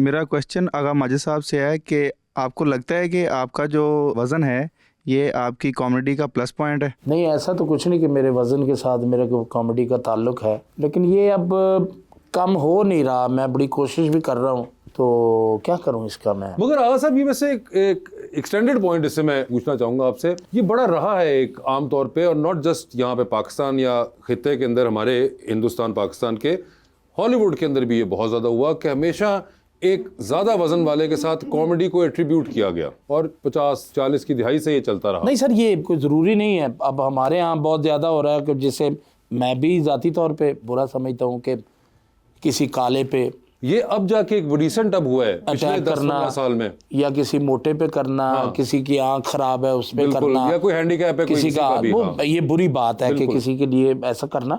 मेरा क्वेश्चन आगा माजिद साहब से है कि आपको लगता है कि आपका जो वज़न है ये आपकी कॉमेडी का प्लस पॉइंट है? नहीं, ऐसा तो कुछ नहीं कि मेरे वज़न के साथ मेरे को कॉमेडी का ताल्लुक़ है, लेकिन ये अब कम हो नहीं रहा। मैं बड़ी कोशिश भी कर रहा हूँ, तो क्या करूँ इसका मैं। मगर आगा साहब, ये वैसे एक एक्सटेंडेड पॉइंट इससे मैं पूछना चाहूँगा आपसे। ये बड़ा रहा है एक आम तौर पे, और नॉट जस्ट यहाँ पे पाकिस्तान या खित्ते के अंदर, हमारे हिंदुस्तान पाकिस्तान के, हॉलीवुड के अंदर भी ये बहुत ज़्यादा हुआ कि हमेशा एक ज़्यादा वजन वाले के साथ कॉमेडी को एट्रीब्यूट किया गया, और 50-40 की दिहाई से ये चलता रहा। नहीं सर, ये कोई ज़रूरी नहीं है। अब हमारे यहाँ बहुत ज़्यादा हो रहा है कि जिसे मैं भी ज़ाती तौर पे बुरा समझता हूँ कि किसी काले पे ये अब जाके एक रिसेंट अब हुआ है पिछले 10-15 साल में, या किसी मोटे पे करना, किसी की आँख खराब है उस पे करना, या कोई हैंडीकैप है किसी का भी, ये बुरी बात है कि किसी के लिए ऐसा करना।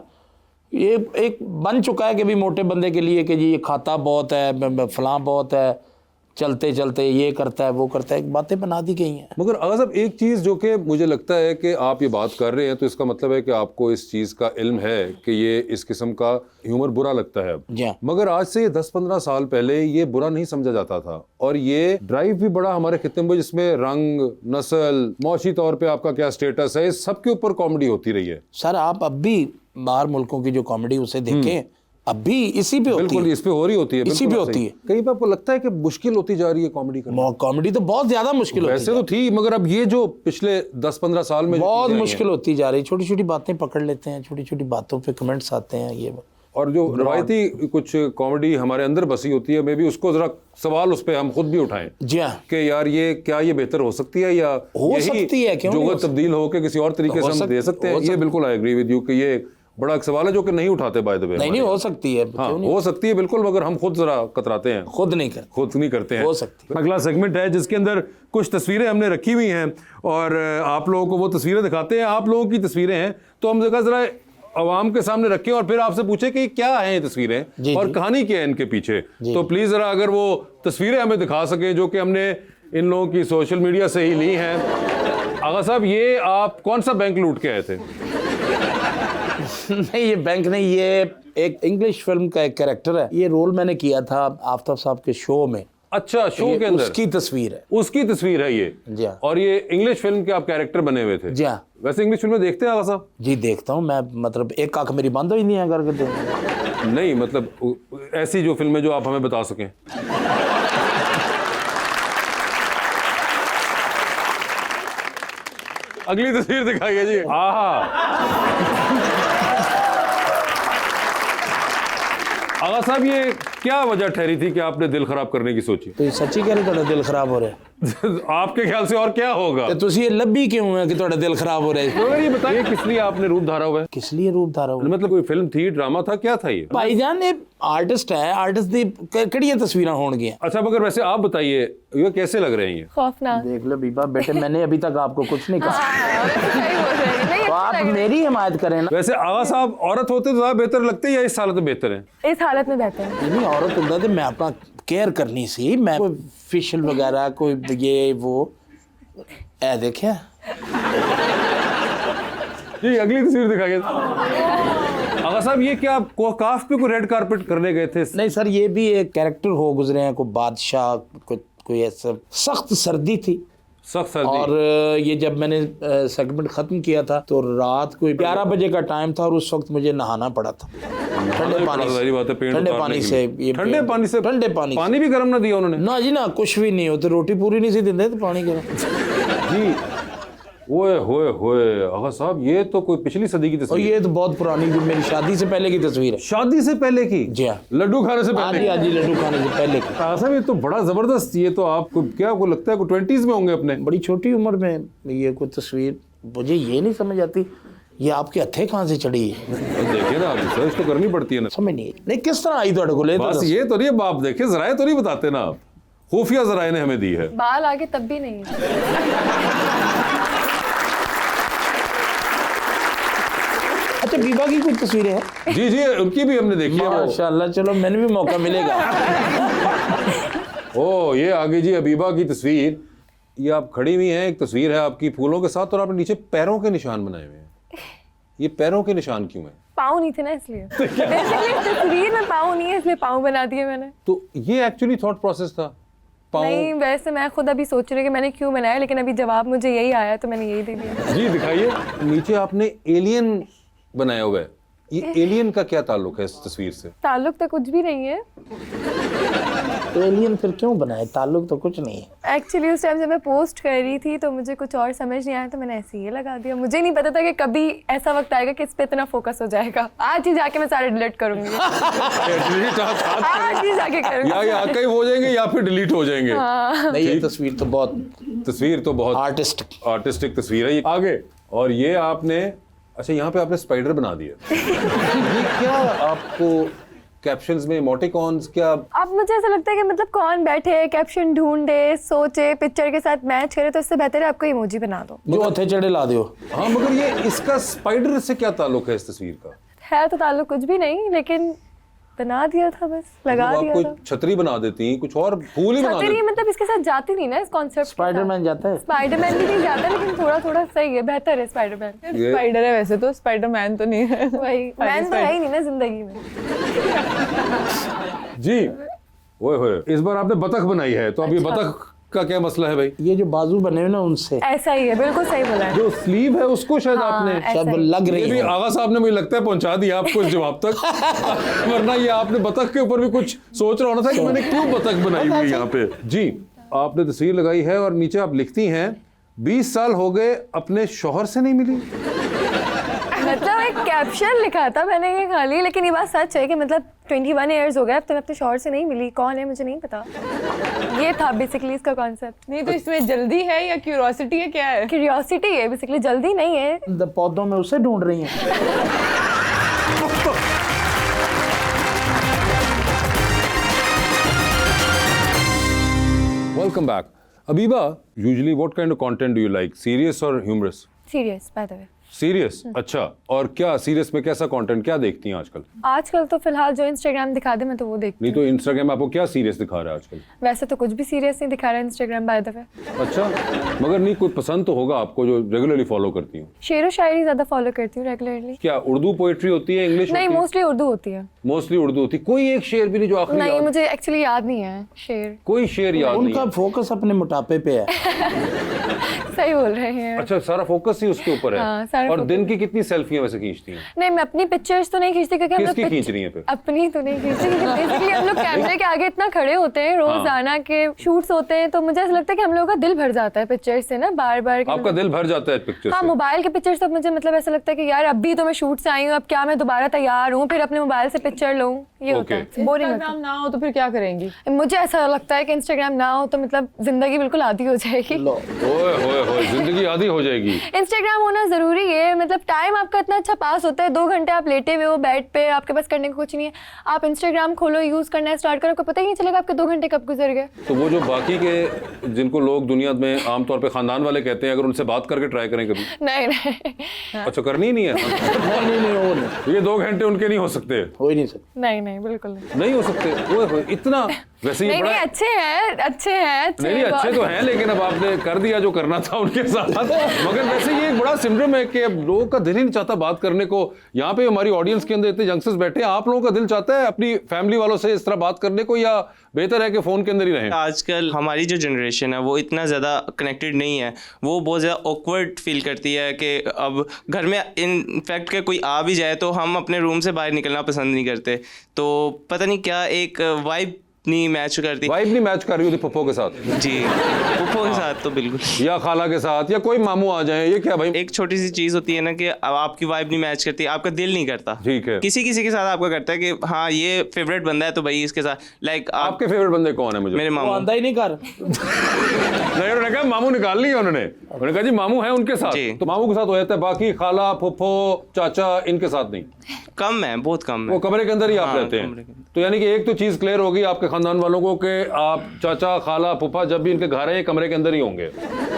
ये एक बन चुका है कि भी मोटे बंदे के लिए कि जी ये खाता बहुत है, फलां बहुत है, चलते चलते ये करता है वो करता है, बातें बना दी गई हैं। मगर अगर साहब एक चीज़ जो कि मुझे लगता है कि आप ये बात कर रहे हैं, तो इसका मतलब है कि आपको इस चीज़ का इल्म है कि ये इस किस्म का ह्यूमर बुरा लगता है। मगर आज से 10-15 साल पहले ये बुरा नहीं समझा जाता था, और ये ड्राइव भी बड़ा हमारे खित्ते में, जिसमें रंग, नस्ल, मौशी तौर पर आपका क्या स्टेटस है, इस सब के ऊपर कॉमेडी होती रही है। सर आप अब भी बाहर मुल्कों की जो कॉमेडी उसे देखें, अब भी इसी पे होती है। बिल्कुल, इस पे हो रही होती है, इसी पे होती है। कहीं पे आपको लगता है कि मुश्किल होती जा रही है कॉमेडी करना? कॉमेडी तो बहुत ज्यादा मुश्किल होती है। वैसे तो थी, मगर अब ये जो पिछले 10-15 साल में बहुत मुश्किल होती जा रही है। छोटी छोटी बातें पकड़ लेते हैं, छोटी छोटी बातों पे कमेंट्स आते हैं, ये और जो रवायती कुछ कॉमेडी हमारे अंदर बसी होती है, मे भी उसको जरा सवाल उस पे हम खुद भी उठाएं जी हाँ, कि यार ये क्या ये बेहतर हो सकती है, या हो सकती है, क्यों जो तब्दील हो के किसी और तरीके से हम दे सकते हैं। ये बिल्कुल आई एग्री विद यू कि ये बड़ा एक सवाल है जो कि नहीं उठाते बाय द वे। नहीं हो सकती है। हाँ, हो सकती है बिल्कुल, मगर हम खुद जरा कतराते हैं, खुद नहीं करते हैं। हो सकती है। अगला सेगमेंट है जिसके अंदर कुछ तस्वीरें हमने रखी हुई हैं, और आप लोगों को वो तस्वीरें दिखाते हैं। आप लोगों की तस्वीरें हैं, तो हम जरा आवाम के सामने रखें और फिर आपसे पूछे कि क्या है ये तस्वीरें और कहानी क्या है इनके पीछे। तो प्लीज जरा अगर वो तस्वीरें हमें दिखा सकें जो कि हमने इन लोगों की सोशल मीडिया से ही ली हैं। आगा साहब, ये आप कौन सा बैंक लूट के आए थे? नहीं, ये बैंक नहीं, ये एक इंग्लिश फिल्म का एक कैरेक्टर है। ये रोल मैंने किया था आफ्ताब साहब के शो में। अच्छा, शो के अंदर उसकी तस्वीर है। उसकी तस्वीर है ये? जी हाँ। और ये इंग्लिश फिल्म के आप कैरेक्टर बने हुए थे? जी हाँ। वैसे इंग्लिश फिल्में देखते हैं आगा साहब? जी देखता हूँ मैं, मतलब एक आंख मेरी बंद हो ही नहीं है करके। नहीं, मतलब ऐसी जो फिल्में जो आप हमें बता सकें। अगली तस्वीर दिखाइए जी। आगा साहब, ये क्या वजह ठहरी थी कि आपने दिल खराब करने की सोची? तो सच्ची कह रहे दिल खराब हो रहा है। आपके ख्याल से और क्या होगा? तो ये लब्बी क्यों है कि थोड़ा दिल खराब हो रहा है? ये बताइए किस लिए आपने रूप धारा हुआ है? किस लिए रूप धारा हुआ? मतलब कोई फिल्म थी, ड्रामा था, क्या था ये? भाईजान ये आर्टिस्ट है, आर्टिस्ट दी कड़िया तस्वीरें होंगी। अच्छा, मगर वैसे आप बताइए ये कैसे लग रहे हैं? ये खौफनाक। देख लो बीबा बेटे, मैंने अभी तक आपको कुछ नहीं कहा, तो आप मेरी हिमायत करें ना। वैसे आगा साहब औरत होते तो ज्यादा बेहतर लगते या इस हालत में बेहतर है? इस हालत में बेहतर है। नहीं, औरत होता तो मैं अपना केयर करनी सी, मैं कोई फेशियल वगैरह कोई ये वो ए देखिए जी। अगली तस्वीर दिखाइए। आगा साहब, ये क्या आप काफ पे कोई रेड कारपेट करने गए थे? नहीं सर, ये भी एक कैरेक्टर हो गुजरे हैं, कोई बादशाह, कोई ऐसा। सख्त सर्दी थी, सख्त सर्दी। और ये जब मैंने सेगमेंट खत्म किया था तो रात को 11 बजे का टाइम था, और उस वक्त मुझे नहाना पड़ा था ठंडे पानी भी गर्म ना दिया उन्होंने? ना जी ना, कुछ भी नहीं होते, रोटी पूरी नहीं सी देते तो पानी गर्म जी। ओए होए होए आगा साहब, ये तो कोई पिछली सदी की तस्वीर। और ये तो बहुत पुरानी, मेरी शादी से पहले की तस्वीर है। शादी से पहले की? जी हाँ। लड्डू खाने से पहले? हाँ जी, लड्डू खाने से पहले की। आगा साहब, ये तो बड़ा जबरदस्त। ये तो आपको क्या आपको लगता है 20s में होंगे अपने? बड़ी छोटी उम्र में ये कोई तस्वीर, मुझे ये नहीं समझ आती ये आपके हथे कहाँ से चढ़ी है। देखिए ना, आप रिसर्च तो करनी पड़ती है ना। समझ नहीं किस तरह आई तो ले। बस ये तो नहीं, आप देखिए जराए तो नहीं बताते ना, आप खुफिया जराए ने हमें दी है। बाल आगे तब भी नहीं है। अच्छा, बीबा की कुछ तस्वीरें हैं? जी जी, उनकी भी हमने देखी है। माशाल्लाह, चलो मैंने भी मौका मिलेगा। ओ, ये आगे जी अबीबा की तस्वीर। ये आप खड़ी हुई हैं, एक तस्वीर है आपकी फूलों के साथ, और आपने नीचे पैरों के निशान बनाए हुए हैं। ये पैरों के निशान क्यों हैं? पाँव नहीं थे ना इसलिए बेसिकली तस्वीर में पाँव नहीं है इसलिए पाँव बना दिए मैंने। तो ये एक्चुअली थॉट प्रोसेस था? नहीं वैसे मैं खुद अभी सोच रही हूँ कि मैंने क्यों बनाया, लेकिन अभी जवाब मुझे यही आया तो मैंने यही दे दिया। जी दिखाइए, नीचे आपने एलियन बनाया हुआ है, ये एलियन का क्या ताल्लुक है इस तस्वीर से? ताल्लुक तो कुछ भी नहीं है तो एलियन फिर क्यों बनाए? ताल्लुक तो कुछ नहीं है। एक्चुअली उस टाइम जब मैं पोस्ट कर रही थी तो मुझे कुछ और समझ नहीं आया तो मैंने ऐसे ही लगा दिया। मुझे नहीं पता था कि कभी ऐसा वक्त आएगा कि इस पे इतना फोकस हो जाएगा। आज ही जाके मैं सारे डिलीट करूंगी आज ही जाके करूंगी। या ये आर्काइव हो जाएंगे या फिर डिलीट हो जाएंगे। नहीं ये तस्वीर तो बहुत आर्टिस्टिक तस्वीर है ये। आगे, और ये आपने, अच्छा यहाँ पे आपने स्पाइडर बना दिया ये क्या आपको कैप्शंस में इमोटिकॉन्स क्या? अब मुझे ऐसा लगता है कि मतलब कौन बैठे कैप्शन ढूंढे सोचे पिक्चर के साथ मैच करे, तो इससे बेहतर है आपको इमोजी बना दो जो हथे चढ़े ला दो। हाँ मगर ये इसका स्पाइडर से क्या ताल्लुक है इस तस्वीर का? है तो ताल्लुक कुछ भी नहीं, लेकिन बना दिया था, बस लगा मतलब दिया आप था। कोई छतरी बना देती, कुछ और फूल ही बना छतरी देती। मतलब इसके साथ जाती नहीं ना इस कॉन्सेप्ट। स्पाइडरमैन जाता है? स्पाइडरमैन भी नहीं जाता, लेकिन थोड़ा थोड़ा सही है, बेहतर है स्पाइडरमैन। ये- स्पाइडर है वैसे तो, स्पाइडरमैन तो नहीं है। वही मैन तो है ही नहीं ना जिंदगी में। जी ओए होए, इस बार आपने बतख बनाई है, तो अब ये अच्छा। बतख का क्या मसला है भाई? ये जो बाजू बने हुए ना उनसे ऐसा ही है, बिल्कुल सही बोला है। जो स्लीव है उसको शायद हाँ, आपने, ऐसा शायद ही। लग ये रही भी है। आगा साहब ने मुझे लगता है पहुंचा दिया आपको इस जवाब तक वरना ये आपने बतख के ऊपर भी कुछ सोच रहा होना था कि मैंने क्यों बतख बनाई हुई है यहाँ पे। जी आपने तस्वीर लगाई है और नीचे आप लिखती हैं 20 साल हो गए अपने शौहर से नहीं मिली। मतलब एक कैप्शन लिखा था मैंने ये खाली, लेकिन ये बात सच है कि मतलब 21 ईयर्स हो गए अब तो मैं अपने शौहर से नहीं मिली। कौन है मुझे नहीं पता। ये था बेसिकली इसका कॉन्सेप्ट। नहीं तो इसमें जल्दी है या क्यूरियोसिटी है, क्या है? क्यूरियोसिटी है बेसिकली, जल्दी नहीं है। पौधों में उसे ढूंढ रही हैं। Welcome back. Abiba, usually what kind of content do you like, serious और humorous? Serious by the way. Serious, अच्छा। और क्या सीरियस में कैसा कंटेंट क्या देखती हैं आजकल? आजकल तो फिलहाल जो इंस्टाग्राम दिखा दे मैं तो वो देखती नहीं तो इंस्टाग्राम आपको क्या सीरियस दिखा रहा है आजकल? हूँ। वैसे तो कुछ भी सीरियस नहीं दिखा रहा है इंस्टाग्राम बाय द वे। अच्छा, मगर नहीं कोई पसंद तो होगा आपको जो रेगुलरली फॉलो करती हूँ? शेर व शायरी ज्यादा फॉलो करती हूँ रेगुलरली। क्या उर्दू पोएट्री होती है, इंग्लिश नहीं होती है? मोस्टली उर्दू होती है। मोस्टली उर्दू होती है। कोई एक शेर भी नहीं जो आखिरी नहीं याद? मुझे एक्चुअली याद नहीं है शेर। कोई शेर याद नहीं उनका है? फोकस अपने मोटापे पे है। सही बोल रहे हैं। अच्छा, सारा फोकस ही उसके ऊपर हाँ, है। सारा और focus। दिन की कितनी सेल्फियां वैसे खींचती हैं? नहीं मैं अपनी पिक्चर्स तो नहीं खींचती क्योंकि हम लोग किसकी खींच रही हैं फिर? अपनी तो नहीं खींचती क्योंकि बेसिकली हम लोग कैमरे के आगे इतना खड़े होते हैं, रोजाना के शूट्स होते हैं, तो मुझे ऐसा लगता है कि हम लोगों का दिल भर जाता है पिक्चर्स से ना बार बार। आपका दिल भर जाता है पिक्चर हाँ से? मोबाइल के पिक्चर्स तो मुझे मतलब ऐसा लगता है कि यार अभी तो मैं शूट से आई हूँ, अब क्या मैं दोबारा तैयार हूँ फिर अपने मोबाइल से पिक्चर लूँ, ये होता है। बोरिंग होता इंस्टाग्राम ना हो तो फिर क्या करेंगी? है। मुझे ऐसा लगता है कि इंस्टाग्राम ना हो तो मतलब जिंदगी बिल्कुल आधी हो जाएगी। ओए होए होए, जिंदगी आधी हो जाएगी। इंस्टाग्राम होना जरूरी है, मतलब टाइम आपका इतना अच्छा पास होता है, 2 घंटे आप लेटे हुए हो बेड पे, आपके पास करने को कुछ नहीं है, आप इंस्टाग्राम खोलो यूज करना स्टार्ट करो, आपको पता ही नहीं चलेगा आपके 2 घंटे कब गुजर गए। तो वो जो बाकी के जिनको लोग दुनिया में आमतौर पे खानदान वाले कहते हैं, अगर उनसे बात करके ट्राई करें कभी? नहीं नहीं अच्छा, करनी ही नहीं है? नहीं वो नहीं, ये 2 घंटे उनके नहीं हो सकते? हो ही नहीं सकता। नहीं बिल्कुल नहीं। नहीं हो सकते? ओए होए, इतना वैसे ये नहीं बड़ा नहीं अच्छे हैं नहीं अच्छे तो हैं, लेकिन अब आपने कर दिया जो करना था उनके साथ। मगर वैसे ये एक बड़ा सिंड्रोम है कि अब लोगों का दिल ही नहीं चाहता बात करने को। यहाँ पे हमारी ऑडियंस के अंदर इतने यंगस्टर्स बैठे हैं, आप लोगों का दिल चाहता है अपनी फैमिली वालों से इस तरह बात करने को, या बेहतर है कि फोन के अंदर ही रहें? आजकल हमारी जो जनरेशन है वो इतना ज़्यादा कनेक्टेड नहीं है, वो बहुत ज़्यादा ऑकवर्ड फील करती है कि अब घर में इनफैक्ट के कोई आ भी जाए तो हम अपने रूम से बाहर निकलना पसंद नहीं करते। तो पता नहीं क्या एक वाइब नहीं मैच करती। वाइब नहीं मैच कर रही होती पप्पो के साथ? जी पप्पो के साथ तो बिल्कुल, या खाला के साथ, या कोई मामू आ जाए, ये क्या भाई? एक छोटी सी चीज़ होती है ना कि अब आपकी वाइब नहीं मैच करती, आपका दिल नहीं करता। ठीक है, किसी किसी के साथ आपका करता है कि हाँ ये फेवरेट बंदा है तो भाई इसके साथ, लाइक आपके फेवरेट बंदे कौन है? मुझे मेरे मामू। आंदा ही नहीं कर। उन्होंने कहा मामू निकाल लिया, उन्होंने कहा जी मामू है उनके साथ, तो मामू के साथ हो जाता है, बाकी खाला फुफ्फो चाचा इनके साथ नहीं। कम है, बहुत कम है। वो कमरे के अंदर ही आप रहते हैं। तो यानी कि एक तो चीज क्लियर होगी आपके खानदान वालों को कि आप चाचा खाला फूफा जब भी इनके घर हैं ये कमरे के अंदर ही होंगे।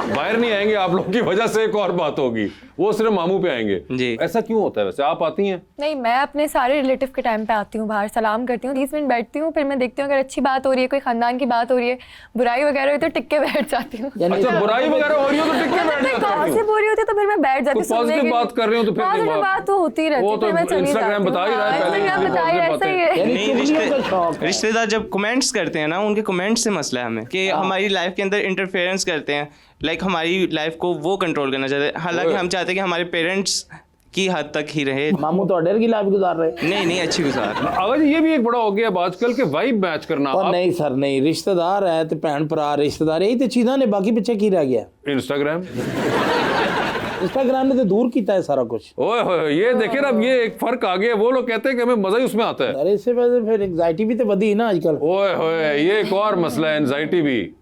बाहर नहीं आएंगे आप लोग की वजह से, एक और बात होगी, वो सिर्फ मामू पे आएंगे। जी। ऐसा क्यों होता है वैसे? आप आती हैं? नहीं, मैं अपने सारे रिलेटिव के टाइम पे आती हूँ बाहर, सलाम करती हूँ, 30 मिनट बैठती हूँ, फिर मैं देखती हूँ अगर अच्छी बात हो रही है, कोई खानदान की बात हो रही है, बुराई वगैरह हुई तो टिक के बैठ जाती हूँ। अच्छा, बुराई वगैरह हो रही हो तो टिक के बैठ जाते हो? गॉसिप हो रही होती है तो फिर मैं बैठ जाती हूँ। पॉजिटिव बात कर रहे हो तो फिर पॉजिटिव बात तो होती रहती है, वो तो फिर मैं चली इंस्टाग्राम जाती हूँ। बता ही रहा है पहले, इंस्टाग्राम बता ही रहा है, ऐसा ही है। नहीं, रिश्तेदार जब कमेंट्स करते हैं ना, उनके कमेंट्स से मसला है हमें कि हमारी लाइफ के अंदर इंटरफेरेंस करते हैं, लाइक हमारी लाइफ को वो कंट्रोल करना चाहते हैं, हालांकि हम चाहते हैं कि हमारे पेरेंट्स की हद तक ही रहे। मामू तो अडेर की लाइफ गुजार रहे। नहीं अच्छी गुजार। आवाज ये भी एक बड़ा हो गया अब आजकल के वाइब मैच करना। पर नहीं सर नहीं, रिश्तेदार है तो भैन भरा रिश्तेदार, यही तो चीज़ां ने, बाकी पीछे की रह गया। इंस्टाग्राम ने तो दूर किया है सारा कुछ। ओए होए, ये देखिए ना, अब ये एक फर्क आ गया। वो लोग कहते हैं कि हमें मजा ही उसमें आता है। अरे इससे वजह फिर एंग्जाइटी भी तो बढ़ी ना आजकल। ओए होए, ये एक और मसला है, एंजाइटी भी।